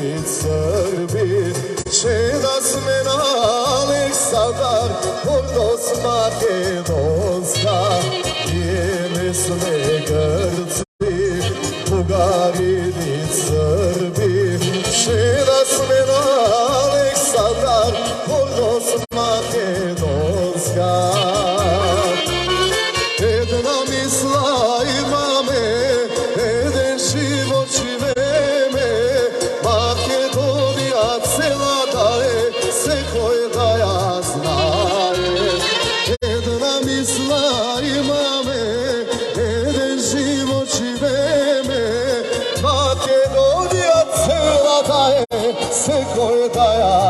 Makedoniji Srbi, će nas mena Aleksandar, gordost makedonska, njene sme Grci, Bugari ni Srbi, će nas mena Aleksandar, gordost makedonska. Jedna misla imame, jedan život živeme, Makedonija cela daje, se koje da ja znaje. Jedna misla imame, jedan život živeme, Makedonija cela daje, se koje da ja